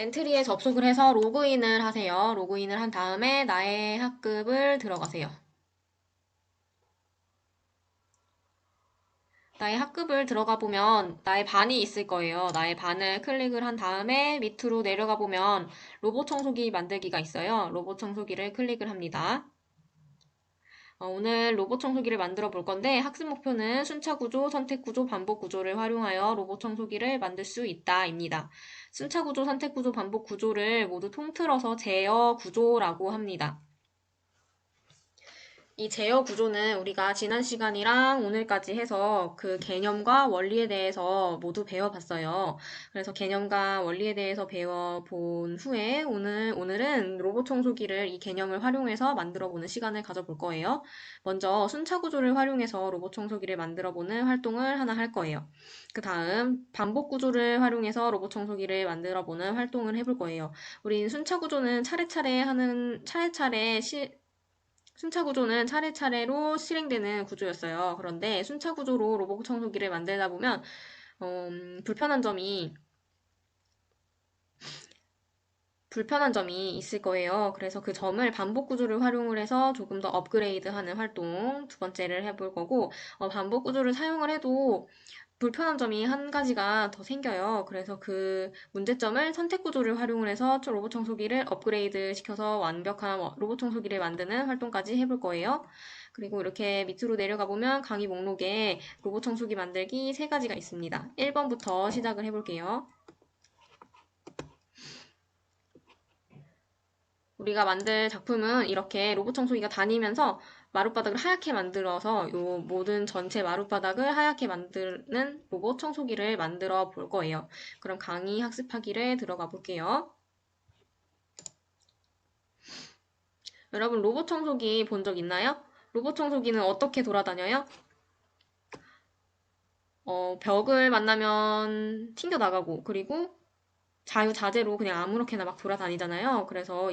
엔트리에 접속을 해서 로그인을 하세요. 로그인을 한 다음에 나의 학급을 들어가세요. 나의 학급을 들어가 보면 나의 반이 있을 거예요. 나의 반을 클릭을 한 다음에 밑으로 내려가 보면 로봇 청소기 만들기가 있어요. 로봇 청소기를 클릭을 합니다. 오늘 로봇 청소기를 만들어 볼 건데 학습 목표는 순차 구조, 선택 구조, 반복 구조를 활용하여 로봇 청소기를 만들 수 있다입니다. 순차 구조, 선택 구조, 반복 구조를 모두 통틀어서 제어 구조라고 합니다. 이 제어 구조는 우리가 지난 시간이랑 오늘까지 해서 그 개념과 원리에 대해서 모두 배워봤어요. 그래서 개념과 원리에 대해서 배워본 후에 오늘은 로봇 청소기를 이 개념을 활용해서 만들어보는 시간을 가져볼 거예요. 먼저 순차 구조를 활용해서 로봇 청소기를 만들어보는 활동을 하나 할 거예요. 그 다음 반복 구조를 활용해서 로봇 청소기를 만들어보는 활동을 해볼 거예요. 우린 순차 구조는 순차 구조는 차례차례로 실행되는 구조였어요. 그런데 순차 구조로 로봇 청소기를 만들다 보면 불편한 점이 있을 거예요. 그래서 그 점을 반복 구조를 활용을 해서 조금 더 업그레이드하는 활동 두 번째를 해볼 거고, 반복 구조를 사용을 해도 불편한 점이 한 가지가 더 생겨요. 그래서 그 문제점을 선택 구조를 활용을 해서 로봇 청소기를 업그레이드 시켜서 완벽한 로봇 청소기를 만드는 활동까지 해볼 거예요. 그리고 이렇게 밑으로 내려가 보면 강의 목록에 로봇 청소기 만들기 3가지가 있습니다. 1번부터 시작을 해볼게요. 우리가 만들 작품은 이렇게 로봇 청소기가 다니면서 마룻바닥을 하얗게 만들어서 요 모든 전체 마룻바닥을 하얗게 만드는 로봇 청소기를 만들어 볼 거예요. 그럼 강의 학습하기를 들어가 볼게요. 여러분 로봇 청소기 본 적 있나요? 로봇 청소기는 어떻게 돌아다녀요? 벽을 만나면 튕겨 나가고 그리고 자유자재로 그냥 아무렇게나 막 돌아다니잖아요. 그래서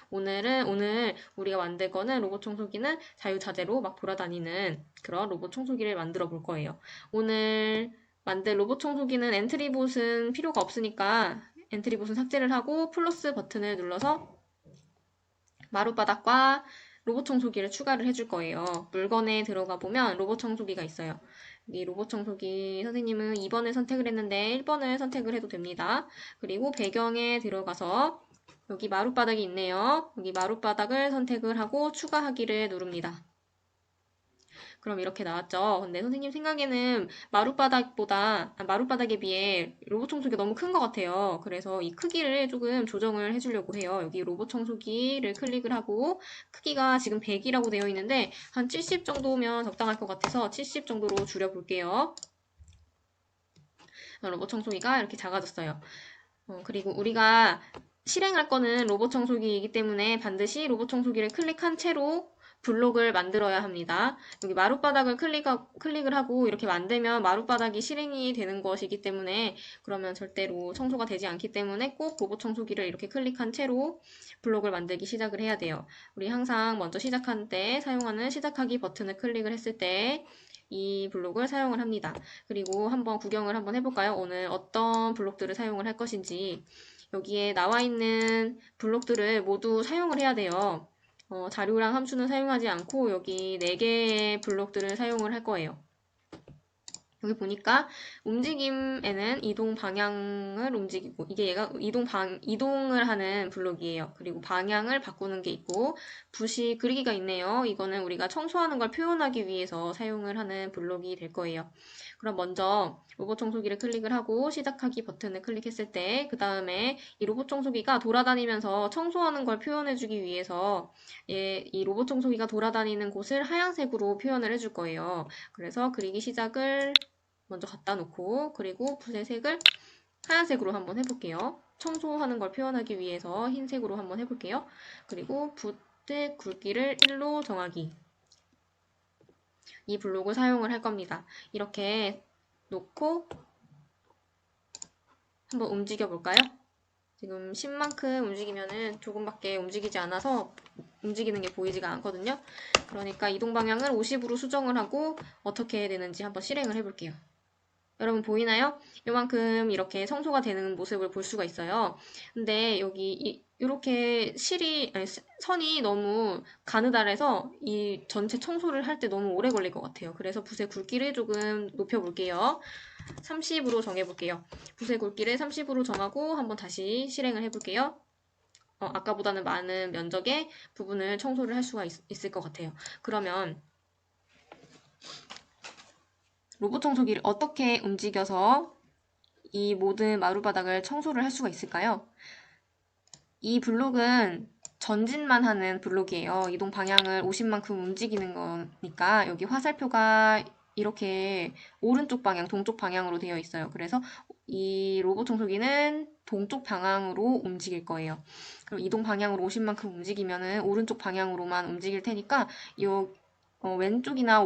오늘 우리가 만들 거는 로봇 청소기는 자유자재로 막 돌아다니는 그런 로봇 청소기를 만들어 볼 거예요. 오늘 만들 로봇 청소기는 엔트리봇은 필요가 없으니까 엔트리봇은 삭제를 하고 플러스 버튼을 눌러서 마룻바닥과 로봇 청소기를 추가를 해줄 거예요. 물건에 들어가 보면 로봇 청소기가 있어요. 이 로봇 청소기 선생님은 2번을 선택을 했는데 1번을 선택을 해도 됩니다. 그리고 배경에 들어가서 여기 마룻바닥이 있네요. 여기 마룻바닥을 선택을 하고 추가하기를 누릅니다. 그럼 이렇게 나왔죠. 근데 선생님 생각에는 마룻바닥에 비해 로봇 청소기가 너무 큰 것 같아요. 그래서 이 크기를 조금 조정을 해주려고 해요. 여기 로봇 청소기를 클릭을 하고 크기가 지금 100이라고 되어 있는데 한 70 정도면 적당할 것 같아서 70 정도로 줄여볼게요. 로봇 청소기가 이렇게 작아졌어요. 그리고 우리가 실행할 거는 로봇 청소기이기 때문에 반드시 로봇 청소기를 클릭한 채로 블록을 만들어야 합니다. 여기 마룻바닥을 클릭을 하고 이렇게 만들면 마룻바닥이 실행이 되는 것이기 때문에 그러면 절대로 청소가 되지 않기 때문에 꼭 로봇 청소기를 이렇게 클릭한 채로 블록을 만들기 시작을 해야 돼요. 우리 항상 먼저 시작할 때 사용하는 시작하기 버튼을 클릭을 했을 때 이 블록을 사용을 합니다. 그리고 한번 구경을 한번 해볼까요? 오늘 어떤 블록들을 사용을 할 것인지 여기에 나와 있는 블록들을 모두 사용을 해야 돼요. 자료랑 함수는 사용하지 않고 여기 4개의 블록들을 사용을 할 거예요. 여기 보니까 움직임에는 이동 방향을 움직이고 이게 얘가 이동을 하는 블록이에요. 그리고 방향을 바꾸는 게 있고 붓이 그리기가 있네요. 이거는 우리가 청소하는 걸 표현하기 위해서 사용을 하는 블록이 될 거예요. 그럼 먼저 로봇 청소기를 클릭을 하고 시작하기 버튼을 클릭했을 때 그 다음에 이 로봇 청소기가 돌아다니면서 청소하는 걸 표현해주기 위해서 이 로봇 청소기가 돌아다니는 곳을 하얀색으로 표현을 해줄 거예요. 그래서 그리기 시작을 먼저 갖다 놓고 그리고 붓의 색을 하얀색으로 한번 해볼게요. 청소하는 걸 표현하기 위해서 흰색으로 한번 해볼게요. 그리고 붓의 굵기를 1로 정하기. 이 블록을 사용을 할 겁니다. 이렇게 놓고 한번 움직여 볼까요? 지금 10만큼 움직이면은 조금밖에 움직이지 않아서 움직이는 게 보이지가 않거든요. 그러니까 이동 방향을 50으로 수정을 하고 어떻게 되는지 한번 실행을 해볼게요. 여러분 보이나요? 요만큼 이렇게 청소가 되는 모습을 볼 수가 있어요. 근데 여기 이렇게 선이 너무 가느다래서 이 전체 청소를 할 때 너무 오래 걸릴 것 같아요. 그래서 붓의 굵기를 조금 높여볼게요. 30으로 정해볼게요. 붓의 굵기를 30으로 정하고 한번 다시 실행을 해볼게요. 아까보다는 많은 면적의 부분을 청소를 할 수가 있을 것 같아요. 그러면 로봇 청소기를 어떻게 움직여서 이 모든 마루바닥을 청소를 할 수가 있을까요? 이 블록은 전진만 하는 블록이에요. 이동 방향을 50만큼 움직이는 거니까 여기 화살표가 이렇게 오른쪽 방향, 동쪽 방향으로 되어 있어요. 그래서 이 로봇 청소기는 동쪽 방향으로 움직일 거예요. 그럼 이동 방향으로 50만큼 움직이면은 오른쪽 방향으로만 움직일 테니까 왼쪽이나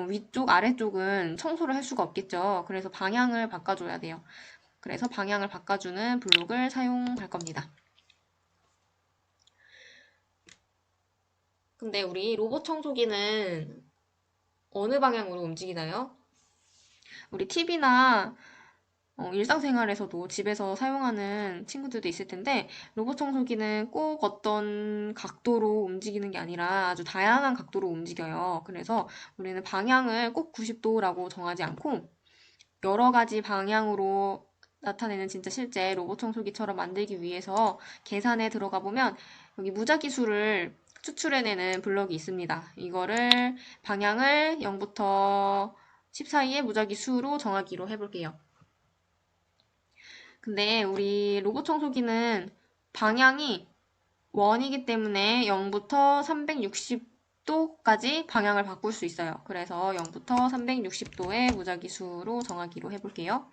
위쪽, 아래쪽은 청소를 할 수가 없겠죠. 그래서 방향을 바꿔줘야 돼요. 그래서 방향을 바꿔주는 블록을 사용할 겁니다. 근데 우리 로봇 청소기는 어느 방향으로 움직이나요? 우리 TV나 일상생활에서도 집에서 사용하는 친구들도 있을 텐데 로봇 청소기는 꼭 어떤 각도로 움직이는 게 아니라 아주 다양한 각도로 움직여요. 그래서 우리는 방향을 꼭 90도라고 정하지 않고 여러 가지 방향으로 나타내는 진짜 실제 로봇 청소기처럼 만들기 위해서 계산에 들어가 보면 여기 무작위수를 추출해내는 블럭이 있습니다. 이거를 방향을 0부터 10 사이의 무작위수로 정하기로 해볼게요. 근데 우리 로봇 청소기는 방향이 원이기 때문에 0부터 360도까지 방향을 바꿀 수 있어요. 그래서 0부터 360도의 무작위수로 정하기로 해볼게요.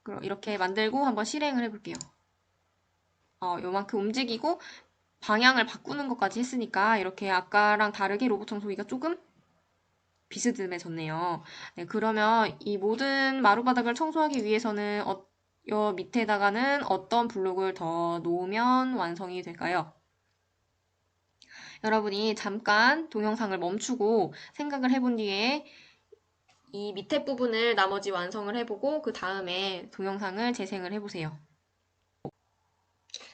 그럼 이렇게 만들고 한번 실행을 해볼게요. 요만큼 움직이고 방향을 바꾸는 것까지 했으니까 이렇게 아까랑 다르게 로봇 청소기가 조금 비스듬해졌네요. 네, 그러면 이 모든 마루바닥을 청소하기 위해서는 요 밑에다가는 어떤 블록을 더 놓으면 완성이 될까요? 여러분이 잠깐 동영상을 멈추고 생각을 해본 뒤에 이 밑에 부분을 나머지 완성을 해보고 그 다음에 동영상을 재생을 해보세요.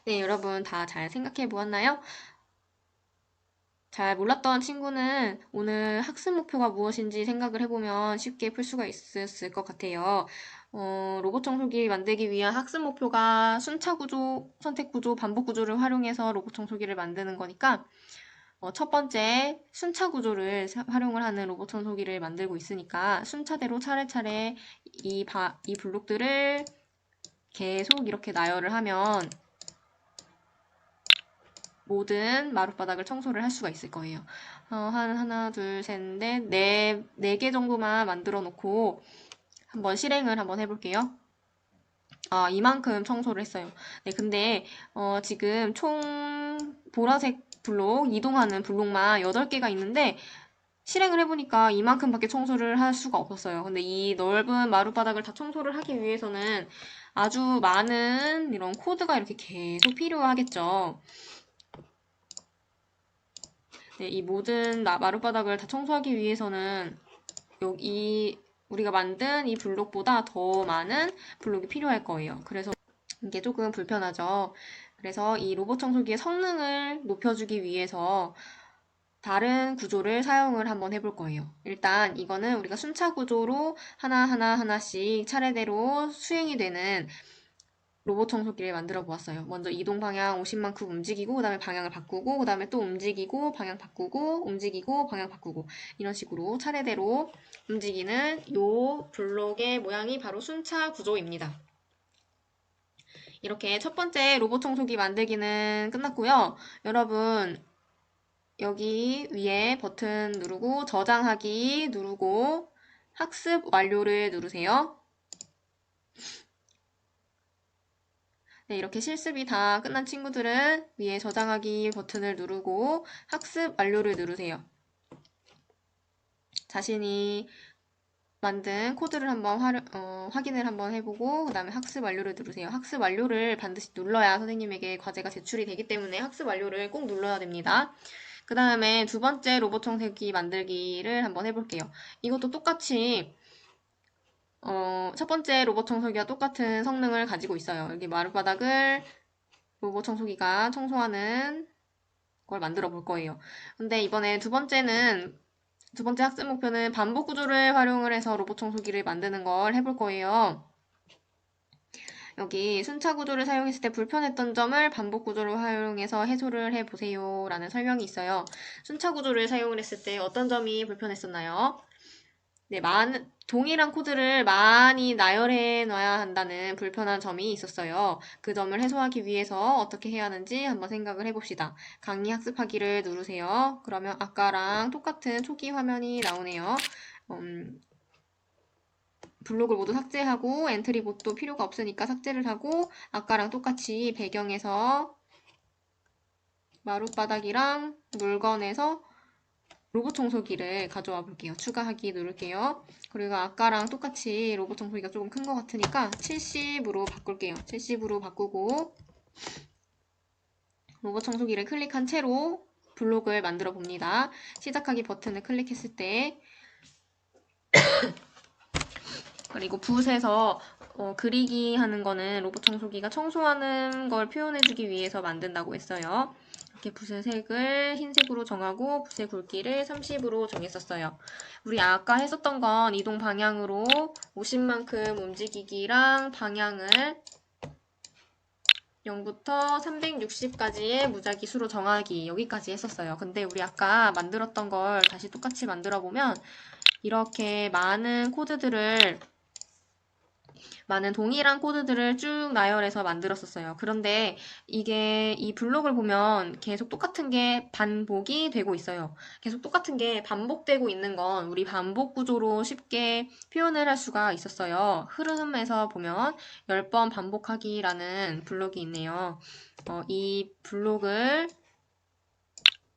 네, 여러분 다 잘 생각해 보았나요? 잘 몰랐던 친구는 오늘 학습 목표가 무엇인지 생각을 해보면 쉽게 풀 수가 있었을 것 같아요. 로봇 청소기 만들기 위한 학습 목표가 순차 구조, 선택 구조, 반복 구조를 활용해서 로봇 청소기를 만드는 거니까 첫 번째 순차 구조를 활용을 하는 로봇 청소기를 만들고 있으니까 순차대로 차례차례 이 블록들을 계속 이렇게 나열을 하면 모든 마룻바닥을 청소를 할 수가 있을 거예요. 하나, 둘, 셋, 넷, 네 개 정도만 만들어 놓고 한번 실행을 한번 해볼게요. 이만큼 청소를 했어요. 네, 근데 지금 총 보라색 블록, 이동하는 블록만 8개가 있는데 실행을 해보니까 이만큼밖에 청소를 할 수가 없었어요. 근데 이 넓은 마룻바닥을 다 청소를 하기 위해서는 아주 많은 이런 코드가 이렇게 계속 필요하겠죠. 네, 이 모든 마룻바닥을 다 청소하기 위해서는 여기 우리가 만든 이 블록보다 더 많은 블록이 필요할 거예요. 그래서 이게 조금 불편하죠. 그래서 이 로봇 청소기의 성능을 높여주기 위해서 다른 구조를 사용을 한번 해볼 거예요. 일단 이거는 우리가 순차 구조로 하나씩 차례대로 수행이 되는 로봇 청소기를 만들어 보았어요. 먼저 이동 방향 50만큼 움직이고, 그 다음에 방향을 바꾸고, 그 다음에 또 움직이고, 방향 바꾸고, 움직이고, 방향 바꾸고. 이런 식으로 차례대로 움직이는 요 블록의 모양이 바로 순차 구조입니다. 이렇게 첫 번째 로봇 청소기 만들기는 끝났고요. 여러분, 여기 위에 버튼 누르고, 저장하기 누르고, 학습 완료를 누르세요. 네, 이렇게 실습이 다 끝난 친구들은 위에 저장하기 버튼을 누르고 학습 완료를 누르세요. 자신이 만든 코드를 한번 확인을 한번 해보고 그 다음에 학습 완료를 누르세요. 학습 완료를 반드시 눌러야 선생님에게 과제가 제출이 되기 때문에 학습 완료를 꼭 눌러야 됩니다. 그 다음에 두 번째 로봇 청소기 만들기를 한번 해볼게요. 이것도 똑같이 첫 번째 로봇 청소기와 똑같은 성능을 가지고 있어요. 여기 마룻바닥을 로봇 청소기가 청소하는 걸 만들어 볼 거예요. 근데 이번에 두 번째 학습 목표는 반복 구조를 활용을 해서 로봇 청소기를 만드는 걸 해볼 거예요. 여기 순차 구조를 사용했을 때 불편했던 점을 반복 구조를 활용해서 해소를 해보세요 라는 설명이 있어요. 순차 구조를 사용을 했을 때 어떤 점이 불편했었나요? 네, 동일한 코드를 많이 나열해 놔야 한다는 불편한 점이 있었어요. 그 점을 해소하기 위해서 어떻게 해야 하는지 한번 생각을 해봅시다. 강의 학습하기를 누르세요. 그러면 아까랑 똑같은 초기 화면이 나오네요. 블록을 모두 삭제하고 엔트리봇도 필요가 없으니까 삭제를 하고 아까랑 똑같이 배경에서 마룻바닥이랑 물건에서 로봇 청소기를 가져와 볼게요. 추가하기 누를게요. 그리고 아까랑 똑같이 로봇 청소기가 조금 큰 것 같으니까 70으로 바꿀게요. 70으로 바꾸고 로봇 청소기를 클릭한 채로 블록을 만들어 봅니다. 시작하기 버튼을 클릭했을 때 그리고 붓에서 그리기 하는 거는 로봇 청소기가 청소하는 걸 표현해주기 위해서 만든다고 했어요. 이렇게 붓의 색을 흰색으로 정하고 붓의 굵기를 30으로 정했었어요. 우리 아까 했었던 건 이동 방향으로 50만큼 움직이기랑 방향을 0부터 360까지의 무작위 수로 정하기 여기까지 했었어요. 근데 우리 아까 만들었던 걸 다시 똑같이 만들어 보면 이렇게 많은 동일한 코드들을 쭉 나열해서 만들었었어요. 그런데 이 블록을 보면 계속 똑같은 게 반복이 되고 있어요. 계속 똑같은 게 반복되고 있는 건 우리 반복 구조로 쉽게 표현을 할 수가 있었어요. 흐름에서 보면 10번 반복하기라는 블록이 있네요. 이 블록을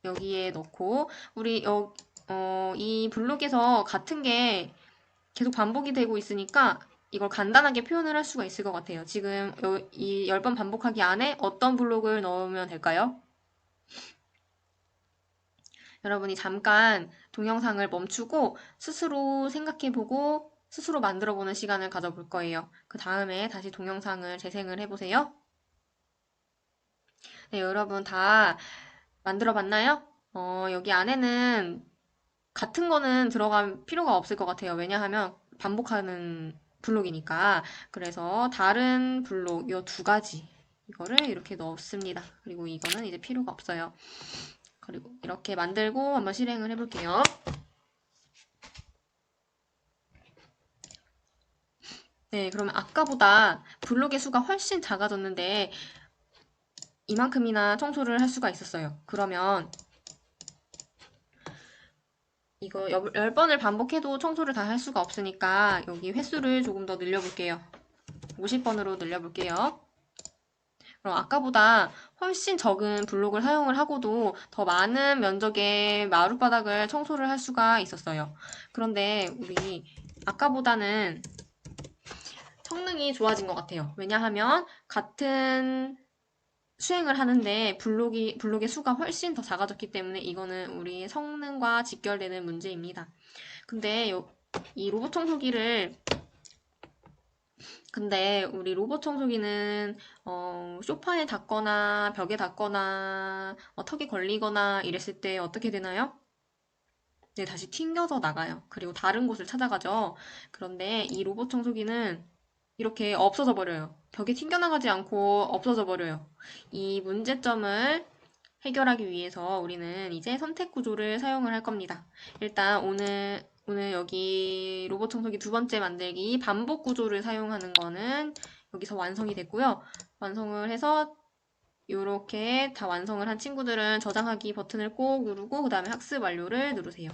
여기에 넣고 이 블록에서 같은 게 계속 반복이 되고 있으니까 이걸 간단하게 표현을 할 수가 있을 것 같아요. 지금 이 10번 반복하기 안에 어떤 블록을 넣으면 될까요? 여러분이 잠깐 동영상을 멈추고 스스로 생각해보고 스스로 만들어보는 시간을 가져볼 거예요. 그 다음에 다시 동영상을 재생을 해보세요. 네, 여러분 다 만들어봤나요? 여기 안에는 같은 거는 들어갈 필요가 없을 것 같아요. 왜냐하면 반복하는 블록이니까. 그래서 다른 블록, 이 두 가지. 이거를 이렇게 넣습니다. 그리고 이거는 이제 필요가 없어요. 그리고 이렇게 만들고 한번 실행을 해볼게요. 네, 그러면 아까보다 블록의 수가 훨씬 작아졌는데 이만큼이나 청소를 할 수가 있었어요. 그러면 이거 10번을 반복해도 청소를 다 할 수가 없으니까 여기 횟수를 조금 더 늘려볼게요. 50번으로 늘려볼게요. 그럼 아까보다 훨씬 적은 블록을 사용을 하고도 더 많은 면적의 마룻바닥을 청소를 할 수가 있었어요. 그런데 우리 아까보다는 성능이 좋아진 것 같아요. 왜냐하면 같은 수행을 하는데 블록의 수가 훨씬 더 작아졌기 때문에 이거는 우리 성능과 직결되는 문제입니다. 근데 이 로봇 청소기를 근데 우리 로봇 청소기는 소파에 닿거나 벽에 닿거나 턱에 걸리거나 이랬을 때 어떻게 되나요? 네, 다시 튕겨져 나가요. 그리고 다른 곳을 찾아가죠. 그런데 이 로봇 청소기는 이렇게 없어져 버려요. 벽에 튕겨나가지 않고 없어져 버려요. 이 문제점을 해결하기 위해서 우리는 이제 선택 구조를 사용을 할 겁니다. 일단 오늘 여기 로봇 청소기 두 번째 만들기 반복 구조를 사용하는 거는 여기서 완성이 됐고요. 완성을 해서 이렇게 다 완성을 한 친구들은 저장하기 버튼을 꼭 누르고 그 다음에 학습 완료를 누르세요.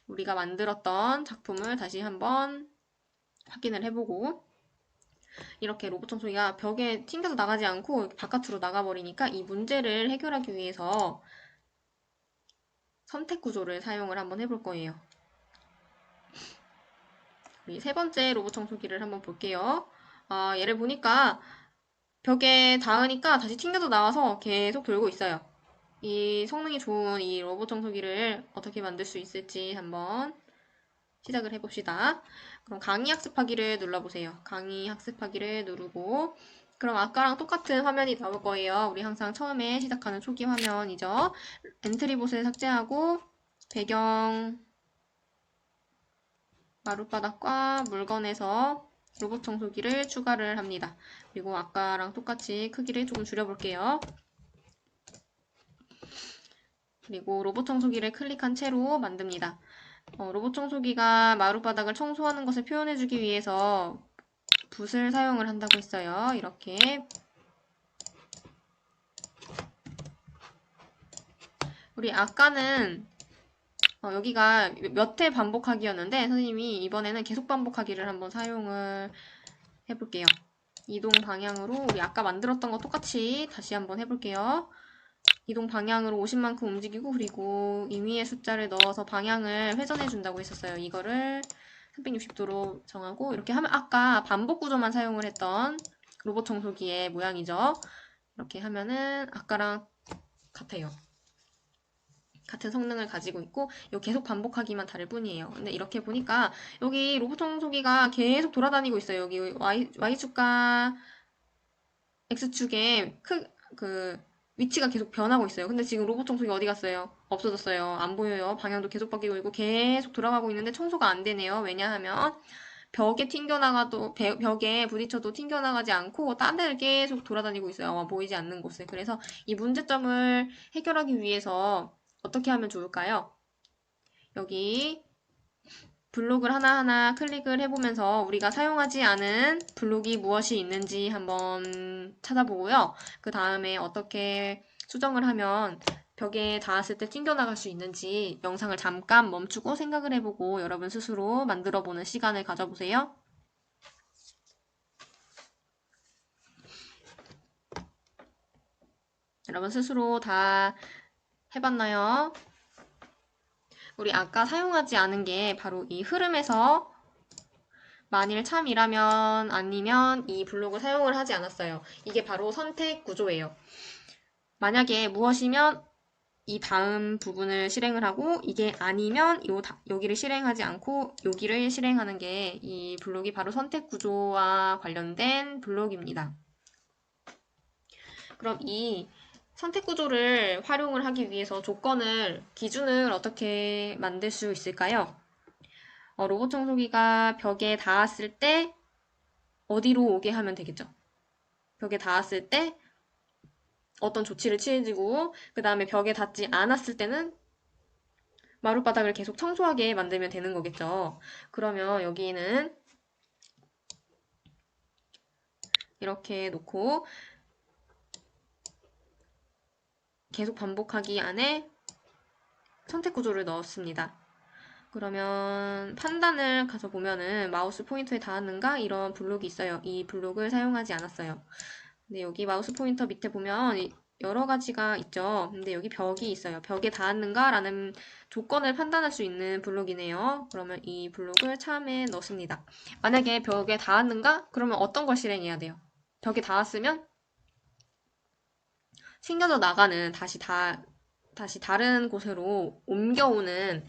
우리가 만들었던 작품을 다시 한번 확인을 해보고 이렇게 로봇 청소기가 벽에 튕겨서 나가지 않고 바깥으로 나가버리니까 이 문제를 해결하기 위해서 선택 구조를 사용을 한번 해볼 거예요. 우리 세 번째 로봇 청소기를 한번 볼게요. 얘를 보니까 벽에 닿으니까 다시 튕겨서 나와서 계속 돌고 있어요. 이 성능이 좋은 이 로봇 청소기를 어떻게 만들 수 있을지 한번 시작을 해봅시다. 그럼 강의 학습하기를 눌러보세요. 강의 학습하기를 누르고 그럼 아까랑 똑같은 화면이 나올 거예요. 우리 항상 처음에 시작하는 초기 화면이죠. 엔트리봇을 삭제하고 배경 마룻바닥과 물건에서 로봇 청소기를 추가를 합니다. 그리고 아까랑 똑같이 크기를 조금 줄여볼게요. 그리고 로봇 청소기를 클릭한 채로 만듭니다. 로봇 청소기가 마룻바닥을 청소하는 것을 표현해주기 위해서 붓을 사용을 한다고 했어요. 이렇게 우리 아까는 여기가 몇 회 반복하기였는데 선생님이 이번에는 계속 반복하기를 한번 사용을 해볼게요. 이동 방향으로 우리 아까 만들었던 거 똑같이 다시 한번 해볼게요. 이동 방향으로 50만큼 움직이고 그리고 임의의 숫자를 넣어서 방향을 회전해 준다고 했었어요. 이거를 360도로 정하고 이렇게 하면 아까 반복 구조만 사용을 했던 로봇 청소기의 모양이죠. 이렇게 하면은 아까랑 같아요. 같은 성능을 가지고 있고 이거 계속 반복하기만 다를 뿐이에요. 근데 이렇게 보니까 여기 로봇 청소기가 계속 돌아다니고 있어요. 여기 Y축과 X축에 위치가 계속 변하고 있어요. 근데 지금 로봇 청소기 어디 갔어요? 없어졌어요. 안 보여요. 방향도 계속 바뀌고 있고 계속 돌아가고 있는데 청소가 안 되네요. 왜냐하면 벽에 부딪혀도 튕겨나가지 않고 딴 데를 계속 돌아다니고 있어요. 보이지 않는 곳에. 그래서 이 문제점을 해결하기 위해서 어떻게 하면 좋을까요? 여기 블록을 하나하나 클릭을 해보면서 우리가 사용하지 않은 블록이 무엇이 있는지 한번 찾아보고요. 그 다음에 어떻게 수정을 하면 벽에 닿았을 때 튕겨나갈 수 있는지 영상을 잠깐 멈추고 생각을 해보고 여러분 스스로 만들어보는 시간을 가져보세요. 여러분 스스로 다 해봤나요? 우리 아까 사용하지 않은 게 바로 이 흐름에서 만일 참이라면 아니면 이 블록을 사용을 하지 않았어요. 이게 바로 선택 구조예요. 만약에 무엇이면 이 다음 부분을 실행을 하고 이게 아니면 여기를 실행하지 않고 여기를 실행하는 게 이 블록이 바로 선택 구조와 관련된 블록입니다. 그럼 이 선택 구조를 활용을 하기 위해서 기준을 어떻게 만들 수 있을까요? 로봇 청소기가 벽에 닿았을 때 어디로 오게 하면 되겠죠? 벽에 닿았을 때 어떤 조치를 취해주고 그 다음에 벽에 닿지 않았을 때는 마룻바닥을 계속 청소하게 만들면 되는 거겠죠. 그러면 여기는 이렇게 놓고 계속 반복하기 안에 선택 구조를 넣었습니다. 그러면 판단을 가서 보면은 마우스 포인터에 닿았는가 이런 블록이 있어요. 이 블록을 사용하지 않았어요. 근데 여기 마우스 포인터 밑에 보면 여러 가지가 있죠. 근데 여기 벽이 있어요. 벽에 닿았는가 라는 조건을 판단할 수 있는 블록이네요. 그러면 이 블록을 참에 넣습니다. 만약에 벽에 닿았는가? 그러면 어떤 걸 실행해야 돼요? 벽에 닿았으면 튕겨져 나가는 다시 다른 곳으로 옮겨오는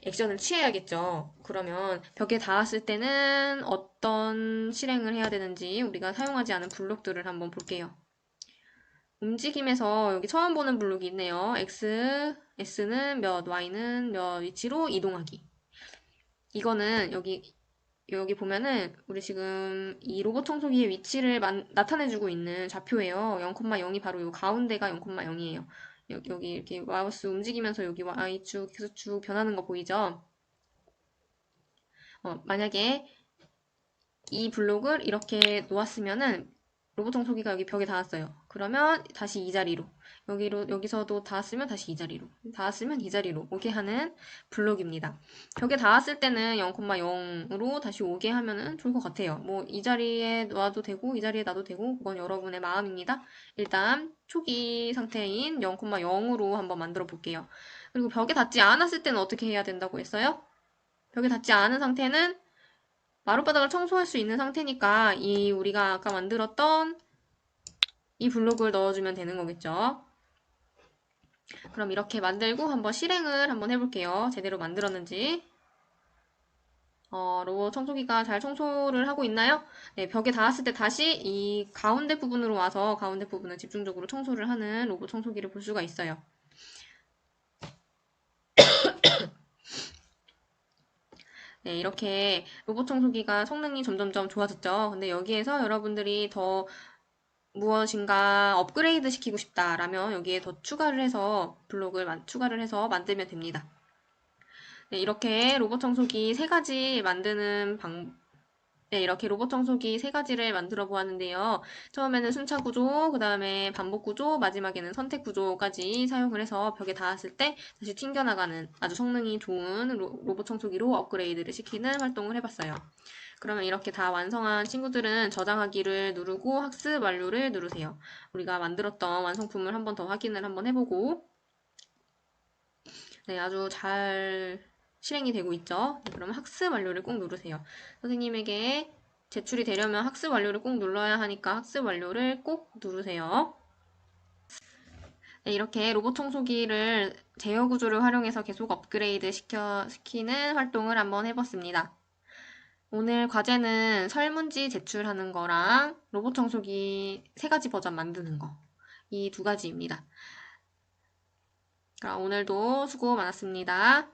액션을 취해야겠죠. 그러면 벽에 닿았을 때는 어떤 실행을 해야 되는지 우리가 사용하지 않은 블록들을 한번 볼게요. 움직임에서 여기 처음 보는 블록이 있네요. S는 몇, Y는 몇 위치로 이동하기. 이거는 여기 보면은 우리 지금 이 로봇 청소기의 위치를 나타내주고 있는 좌표예요. 0,0이 바로 요 가운데가 0,0이에요. 여기 이렇게 마우스 움직이면서 여기 Y축, X축 변하는 거 보이죠? 만약에 이 블록을 이렇게 놓았으면은 로봇 청소기가 여기 벽에 닿았어요. 그러면 다시 이 자리로. 여기서도 닿았으면 다시 이 자리로. 닿았으면 이 자리로 오게 하는 블록입니다. 벽에 닿았을 때는 0,0으로 다시 오게 하면은 좋을 것 같아요. 뭐, 이 자리에 놔도 되고, 이 자리에 놔도 되고, 그건 여러분의 마음입니다. 일단, 초기 상태인 0,0으로 한번 만들어 볼게요. 그리고 벽에 닿지 않았을 때는 어떻게 해야 된다고 했어요? 벽에 닿지 않은 상태는 마룻바닥을 청소할 수 있는 상태니까 우리가 아까 만들었던 이 블록을 넣어주면 되는 거겠죠. 그럼 이렇게 만들고 한번 실행을 한번 해볼게요. 제대로 만들었는지. 로봇 청소기가 잘 청소를 하고 있나요? 네, 벽에 닿았을 때 다시 이 가운데 부분으로 와서 가운데 부분을 집중적으로 청소를 하는 로봇 청소기를 볼 수가 있어요. 네, 이렇게 로봇 청소기가 성능이 점점점 좋아졌죠. 근데 여기에서 여러분들이 더 무엇인가 업그레이드 시키고 싶다라면 여기에 더 추가를 해서 추가를 해서 만들면 됩니다. 네, 이렇게 로봇 청소기 세 가지 만드는 네, 이렇게 로봇 청소기 세 가지를 만들어 보았는데요. 처음에는 순차 구조, 그 다음에 반복 구조, 마지막에는 선택 구조까지 사용을 해서 벽에 닿았을 때 다시 튕겨나가는 아주 성능이 좋은 로봇 청소기로 업그레이드를 시키는 활동을 해봤어요. 그러면 이렇게 다 완성한 친구들은 저장하기를 누르고 학습 완료를 누르세요. 우리가 만들었던 완성품을 한 번 더 확인을 한번 해보고 네, 아주 잘 실행이 되고 있죠. 네, 그러면 학습 완료를 꼭 누르세요. 선생님에게 제출이 되려면 학습 완료를 꼭 눌러야 하니까 학습 완료를 꼭 누르세요. 네, 이렇게 로봇 청소기를 제어 구조를 활용해서 계속 업그레이드 시키는 활동을 한번 해봤습니다. 오늘 과제는 설문지 제출하는 거랑 로봇 청소기 세 가지 버전 만드는 거. 이 두 가지입니다. 그럼 오늘도 수고 많았습니다.